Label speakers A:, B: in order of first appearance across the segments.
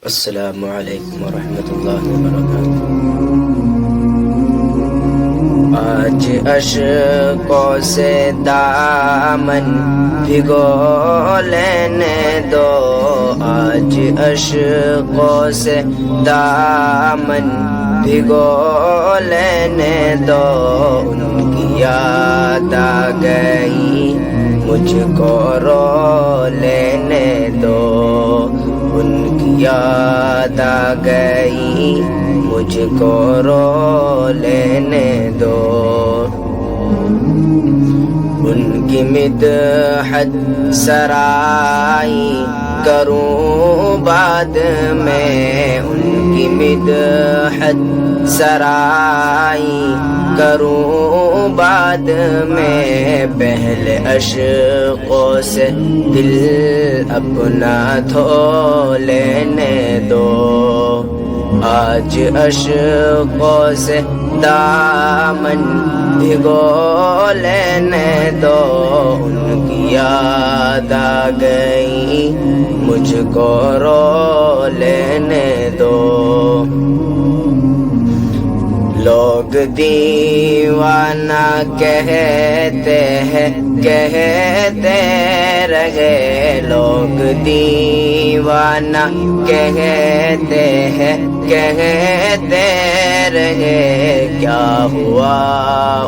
A: السلام علیکم ورحمۃ اللہ وبرکاتہ۔ آج اشکوں سے دامن بھگو لینے دو، آج اشکوں سے دامن بھگو لینے دو، ان کی یاد آ گئی مجھ کو رو لینے دو، ان کی یاد آ گئی مجھ کو رو لینے دو، ان کی مدحت سرائی کروں بعد میں، ان کی مدحت سرائی کروں بعد میں، پہلے عشقوں سے دل اپنا دھو لینے دو، آج عشقوں سے دامن بھگو لینے دو، ان کی یاد آ گئی مجھ کو رو لینے دو، لوگ دیوانہ کہتے ہیں کہتے رہے، لوگ دیوانہ کہتے ہیں کہتے رہے، کیا ہوا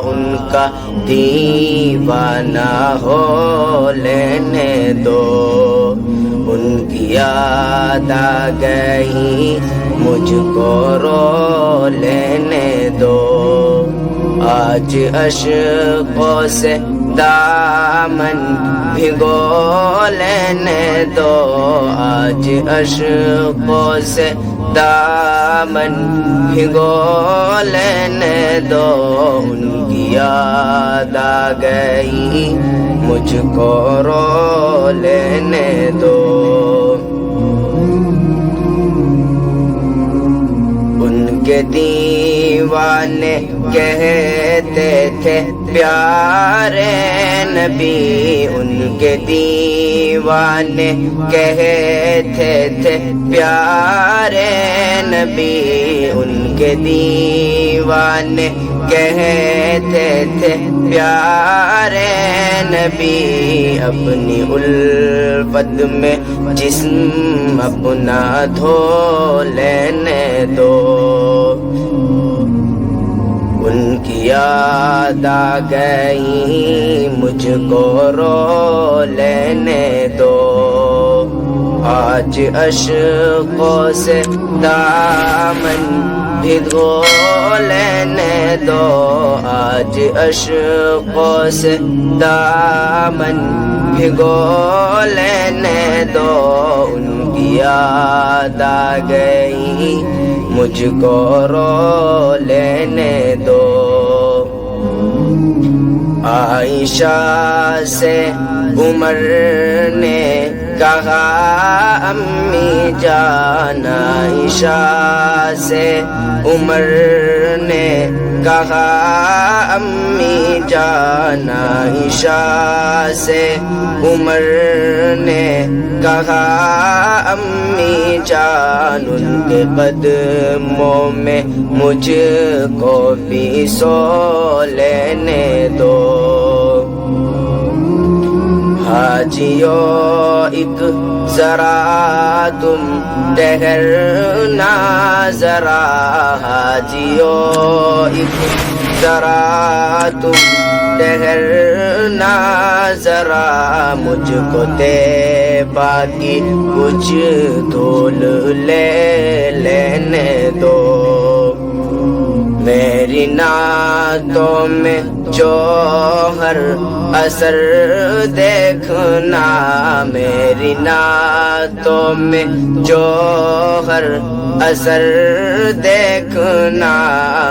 A: ان کا دیوانہ ہو لینے دو، ان کی یاد آ گئی مجھ کو رو لینے دو، آج عشقوں سے دامن بھگو لینے دو، آج عشقوں سے دامن بھگو لینے دو، ان کی یاد آ گئی مجھ کو رو لینے دو، ان کے دیوانے کہتے تھے پیارے نبی، ان کے دیوانے کہتے تھے پیارے نبی، ان کے دیوانے کہتے تھے پیارے نبی، اپنی الفت میں جسم اپنا دھو لینے دو، ان کی یاد آ گئی مجھ کو رو لینے دو، آج عشقوں سے دامن بھگو لینے دو، آج عشقوں سے دامن بھگو لینے دو، ان کی یاد آ گئی مجھ کو رو لینے دو، عائشہ سے عمر نے کہا امی جان، عائشہ سے عمر نے کہا امی جان، عائشہ سے عمر نے کہا امی جان، ان کے قدموں میں مجھ کو بھی سو لینے دو، حاجیو ایک ذرا تم ٹھہرنا ذرا، حاجیو ایک ذرا تم ٹھہرنا ذرا، مجھ کو طیبہ کی کچھ دھول لے لینے دو، میری نعتوں میں جوہر اثر دیکھنا، میری نعتوں میں جوہر اثر دیکھنا،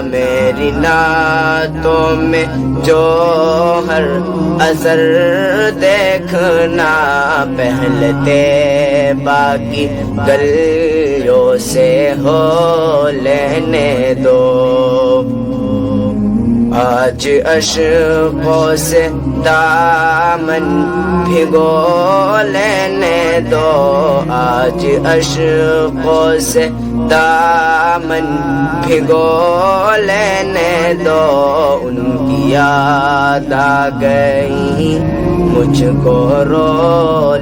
A: میری نعتوں میں جوہر اثر دیکھنا، پہلے طیبہ کی گلیوں سے ہو لینے دو، آج عشقوں سے دامن بھگو لینے دو، آج عشقوں سے دامن بھگو لینے دو، ان کی یاد آ گئی مجھ کو رو